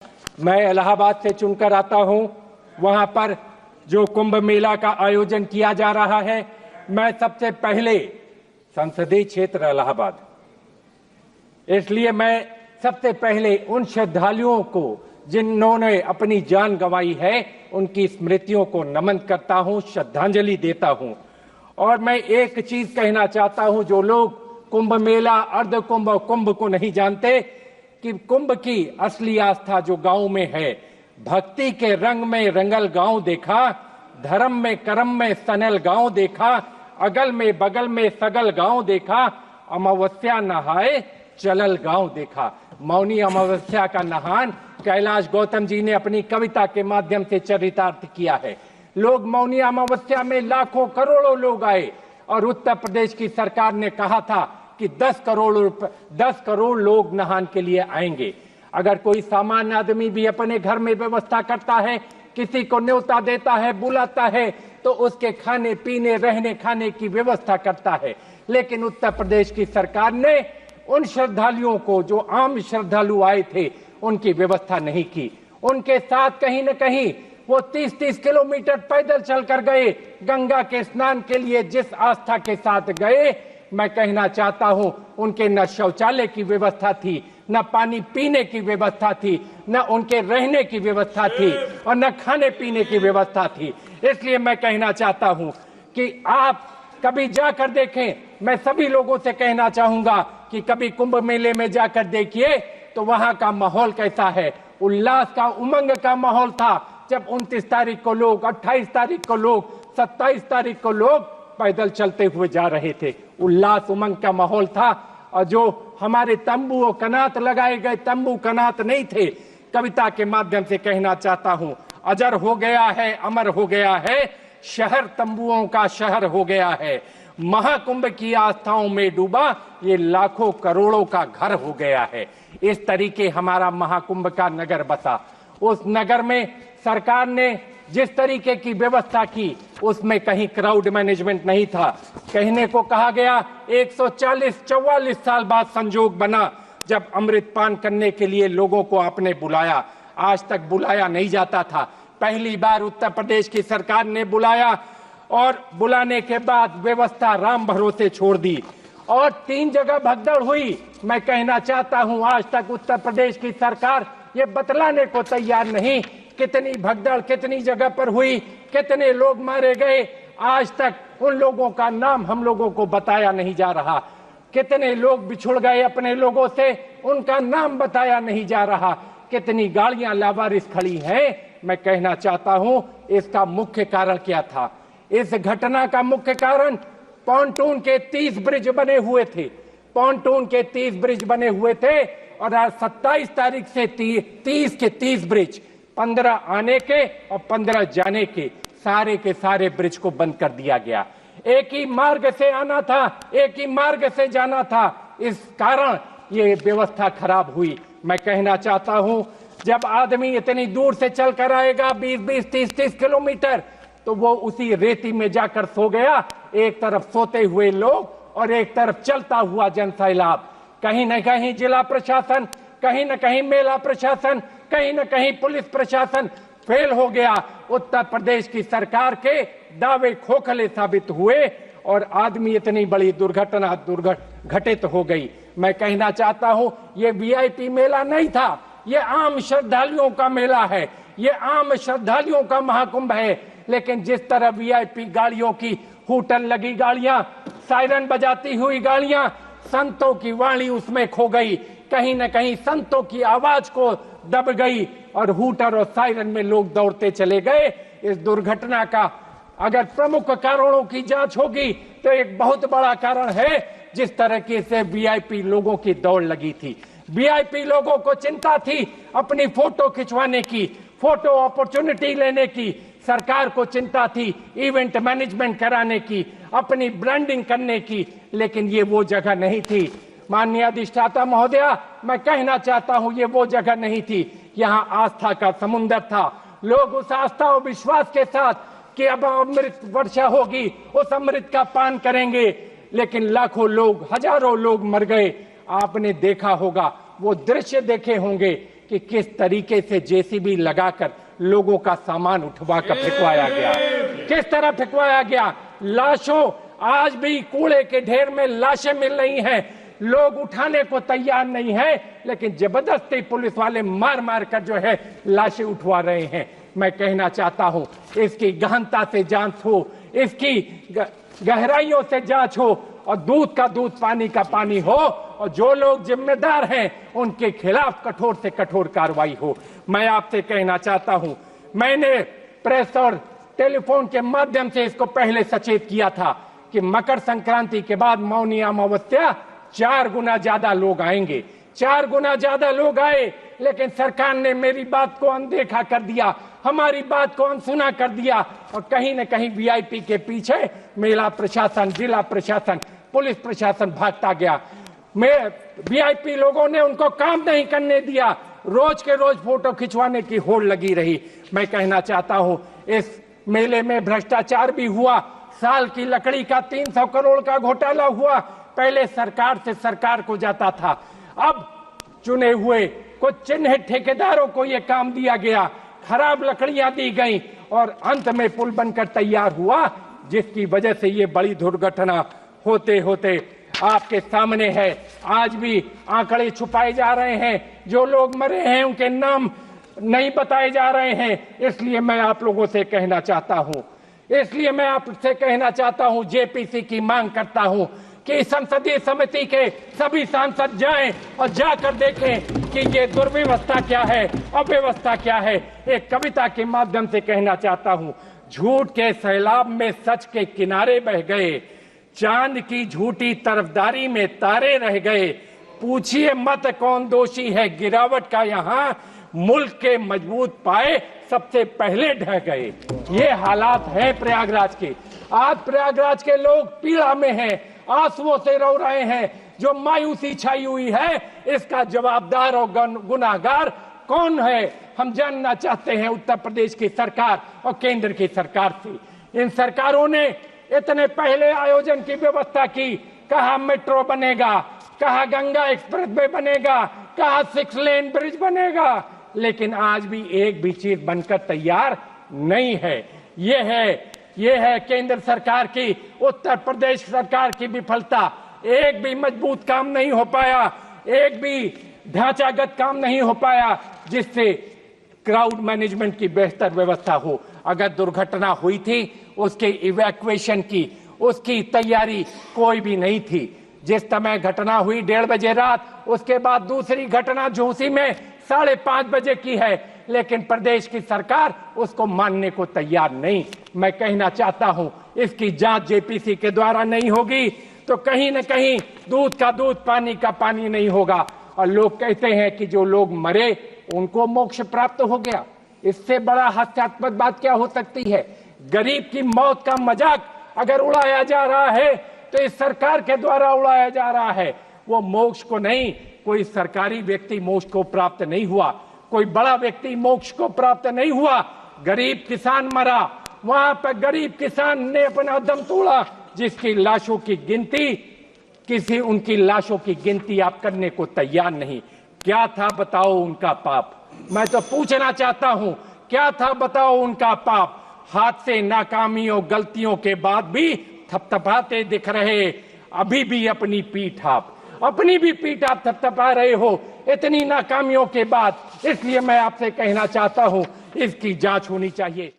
मैं इलाहाबाद से चुनकर आता हूं। वहां पर जो कुंभ मेला का आयोजन किया जा रहा है, मैं सबसे पहले संसदीय क्षेत्र इलाहाबाद, इसलिए मैं सबसे पहले उन श्रद्धालुओं को जिन्होंने अपनी जान गंवाई है, उनकी स्मृतियों को नमन करता हूं, श्रद्धांजलि देता हूं। और मैं एक चीज कहना चाहता हूं, जो लोग कुंभ मेला, अर्ध कुंभ और कुंभ को नहीं जानते, कि कुंभ की असली आस्था जो गांव में है, भक्ति के रंग में रंगल गांव देखा, धर्म में कर्म में सनल गांव देखा, अगल में बगल में सगल गांव देखा, अमावस्या नहाए चलल गांव देखा। मौनी अमावस्या का नहान कैलाश गौतम जी ने अपनी कविता के माध्यम से चरितार्थ किया है। लोग मौनी अमावस्या में लाखों करोड़ों लोग आए और उत्तर प्रदेश की सरकार ने कहा था कि 10 करोड़ लोग नहान के लिए आएंगे। अगर कोई सामान्य आदमी भी अपने घर में व्यवस्था करता है, किसी को न्योता देता है, बुलाता है, तो उसके खाने पीने रहने खाने की व्यवस्था करता है। लेकिन उत्तर प्रदेश की सरकार ने उन श्रद्धालुओं को, जो आम श्रद्धालु आए थे, उनकी व्यवस्था नहीं की। उनके साथ कहीं न कहीं वो 30-30 किलोमीटर पैदल चलकर गए गंगा के स्नान के लिए। जिस आस्था के साथ गए, मैं कहना चाहता हूं, उनके न शौचालय की व्यवस्था थी, न पानी पीने की व्यवस्था थी, न उनके रहने की व्यवस्था थी, और न खाने पीने की व्यवस्था थी। इसलिए मैं कहना चाहता हूं कि आप कभी जाकर देखें। मैं सभी लोगों से कहना चाहूंगा कि कभी कुंभ मेले में जाकर देखिए तो वहां का माहौल कैसा है। उल्लास का, उमंग का माहौल था जब 29 तारीख को लोग, 28 तारीख को लोग, 27 तारीख को लोग पैदल चलते हुए जा रहे थे। उल्लास उमंग का माहौल था। और जो हमारे तंबू और कनात लगाए गए, तंबू कनात नहीं थे। कविता के माध्यम से कहना चाहता हूं, अजर हो गया है, अमर हो गया है, शहर तंबुओं का शहर हो गया है। महाकुंभ की आस्थाओं में डूबा ये लाखों करोड़ों का घर हो गया है। इस तरीके हमारा महाकुंभ का नगर बसा। उस नगर में सरकार ने जिस तरीके की व्यवस्था की, उसमें कहीं क्राउड मैनेजमेंट नहीं था। कहने को कहा गया 144 साल बाद संजोग बना जब अमृत पान करने के लिए लोगों को आपने बुलाया। आज तक बुलाया नहीं जाता था, पहली बार उत्तर प्रदेश की सरकार ने बुलाया, और बुलाने के बाद व्यवस्था राम भरोसे छोड़ दी और 3 जगह भगदड़ हुई। मैं कहना चाहता हूं, आज तक उत्तर प्रदेश की सरकार ये बतलाने को तैयार नहीं कितनी भगदड़ कितनी जगह पर हुई, कितने लोग मारे गए। आज तक उन लोगों का नाम हम लोगों को बताया नहीं जा रहा। कितने लोग बिछुड़ गए अपने लोगों से, उनका नाम बताया नहीं जा रहा। कितनी गाड़ियां लावारिस खड़ी हैं। मैं कहना चाहता हूं, इसका मुख्य कारण क्या था? इस घटना का मुख्य कारण पॉन्टून के 30 ब्रिज बने हुए थे। पॉन्टून के 30 ब्रिज बने हुए थे और आज 27 तारीख से 30 के 30 ब्रिज, 15 आने के और 15 जाने के सारे ब्रिज को बंद कर दिया गया। एक ही मार्ग से आना था, एक ही मार्ग से जाना था। इस कारण ये व्यवस्था खराब हुई। मैं कहना चाहता हूं, जब आदमी इतनी दूर से चल कर आएगा 20-20, 30-30 किलोमीटर, तो वो उसी रेती में जाकर सो गया। एक तरफ सोते हुए लोग और एक तरफ चलता हुआ जनसैलाब। कहीं न कहीं जिला प्रशासन, कहीं न कहीं मेला प्रशासन, कहीं न कहीं पुलिस प्रशासन फेल हो गया। उत्तर प्रदेश की सरकार के दावे खोखले साबित हुए और आदमी इतनी बड़ी दुर्घटना घटित हो गई। मैं कहना चाहता हूं, ये वीआईपी मेला नहीं था, ये आम श्रद्धालुओं का मेला है, ये आम श्रद्धालुओं का महाकुंभ है। लेकिन जिस तरह वीआईपी गाड़ियों की हूटन लगी गाड़ियां, सायरन बजाती हुई गाड़ियां, संतों की वाणी उसमें खो गई। कहीं न कहीं संतों की आवाज को दब गई और हूटर और सायरन में लोग दौड़ते चले गए। इस दुर्घटना का अगर प्रमुख कारणों की जांच होगी तो एक बहुत बड़ा कारण है जिस तरह से वीआईपी लोगों की दौड़ लगी थी। वीआईपी लोगों को चिंता थी अपनी फोटो खिंचवाने की, फोटो अपॉर्चुनिटी लेने की। सरकार को चिंता थी इवेंट मैनेजमेंट कराने की, अपनी ब्रांडिंग करने की। लेकिन ये वो जगह नहीं थी। माननीय अधिष्ठाता महोदया, मैं कहना चाहता हूं, ये वो जगह नहीं थी। यहाँ आस्था का समुद्र था। लोग उस आस्था और विश्वास के साथ कि अब अमृत वर्षा होगी, उस अमृत का पान करेंगे। लेकिन लाखों लोग, हजारों लोग मर गए। आपने देखा होगा, वो दृश्य देखे होंगे कि किस तरीके से जेसीबी लगाकर लोगों का सामान उठवा कर फेंकवाया गया, किस तरह फेंकवाया गया। लाशों, आज भी कूड़े के ढेर में लाशें मिल रही हैं, लोग उठाने को तैयार नहीं है, लेकिन जबरदस्ती पुलिस वाले मार मार कर जो है लाशें उठवा रहे हैं। मैं कहना चाहता हूं, इसकी गहनता से जांच हो, इसकी गहराइयों से जांच हो और दूध का दूध पानी का पानी हो, और जो लोग जिम्मेदार हैं उनके खिलाफ कठोर से कठोर कार्रवाई हो। मैं आपसे कहना चाहता हूं, मैंने प्रेस और टेलीफोन के माध्यम से इसको पहले सचेत किया था कि मकर संक्रांति के बाद मौनी अमावस्या 4 गुना ज्यादा लोग आएंगे। 4 गुना ज्यादा लोग आए, लेकिन सरकार ने मेरी बात को अनदेखा कर दिया, हमारी बात को अनसुना कर दिया, और कहीं न कहीं वीआईपी के पीछे मेला प्रशासन, जिला प्रशासन, पुलिस प्रशासन भागता गया। वीआईपी लोगों ने उनको काम नहीं करने दिया, रोज के रोज फोटो खिंचवाने की होड़ लगी रही। मैं कहना चाहता हूं, इस मेले में भ्रष्टाचार भी हुआ, साल की लकड़ी का 300 करोड़ का घोटाला हुआ। पहले सरकार से सरकार को जाता था, अब चुने हुए कुछ चिन्हित ठेकेदारों को यह काम दिया गया, खराब लकड़ियां दी गई और अंत में पुल बनकर तैयार हुआ, जिसकी वजह से ये बड़ी दुर्घटना होते होते आपके सामने है। आज भी आंकड़े छुपाए जा रहे हैं, जो लोग मरे हैं उनके नाम नहीं बताए जा रहे हैं। इसलिए मैं आप लोगों से कहना चाहता हूं, इसलिए मैं आपसे कहना चाहता हूं, जेपीसी की मांग करता हूं कि संसदीय समिति के सभी सांसद जाएं और जाकर देखें कि ये दुर्व्यवस्था क्या है, अव्यवस्था क्या है। एक कविता के माध्यम से कहना चाहता हूं, झूठ के सैलाब में सच के किनारे बह गए, चांद की झूठी तरफदारी में तारे रह गए, पूछिए मत कौन दोषी है गिरावट का, यहाँ मुल्क के मजबूत पाए सबसे पहले ढह गए। ये हालात है प्रयागराज के। आज प्रयागराज के लोग पीड़ा में हैं, आंसुओं से रो रहे हैं। जो मायूसी छाई हुई है, इसका जवाबदार और गुनाहगार कौन है, हम जानना चाहते हैं उत्तर प्रदेश की सरकार और केंद्र की सरकार से। इन सरकारों ने इतने पहले आयोजन की व्यवस्था की, कहा मेट्रो बनेगा, कहा गंगा एक्सप्रेस वे बनेगा, कहा 6 लेन ब्रिज बनेगा, लेकिन आज भी एक भी चीज बनकर तैयार नहीं है। ये है केंद्र सरकार की, उत्तर प्रदेश सरकार की विफलता। एक भी मजबूत काम नहीं हो पाया, एक भी ढांचागत काम नहीं हो पाया जिससे क्राउड मैनेजमेंट की बेहतर व्यवस्था हो। अगर दुर्घटना हुई थी, उसके इवैक्यूएशन की, उसकी तैयारी कोई भी नहीं थी। जिस समय घटना हुई 1:30 बजे रात, उसके बाद दूसरी घटना झूसी में 5:30 बजे की है, लेकिन प्रदेश की सरकार उसको मानने को तैयार नहीं। मैं कहना चाहता हूं, इसकी जांच जेपीसी के द्वारा नहीं होगी तो कहीं न कहीं दूध का दूध पानी का पानी नहीं होगा। और लोग कहते हैं कि जो लोग मरे उनको मोक्ष प्राप्त हो गया। इससे बड़ा हास्यास्पद बात क्या हो सकती है। गरीब की मौत का मजाक अगर उड़ाया जा रहा है तो इस सरकार के द्वारा उड़ाया जा रहा है। वो मोक्ष को नहीं, कोई सरकारी व्यक्ति मोक्ष को प्राप्त नहीं हुआ, कोई बड़ा व्यक्ति मोक्ष को प्राप्त नहीं हुआ। गरीब किसान मरा, वहां पर गरीब किसान ने अपना दम तोड़ा, जिसकी लाशों की गिनती, उनकी लाशों की गिनती आप करने को तैयार नहीं। क्या था बताओ उनका पाप? मैं तो पूछना चाहता हूं, क्या था बताओ उनका पाप? हाथ से नाकामियों गलतियों के बाद भी थपथपाते दिख रहे, अभी भी अपनी पीठ आप थपथपा रहे हो इतनी नाकामियों के बाद। इसलिए मैं आपसे कहना चाहता हूं, इसकी जांच होनी चाहिए।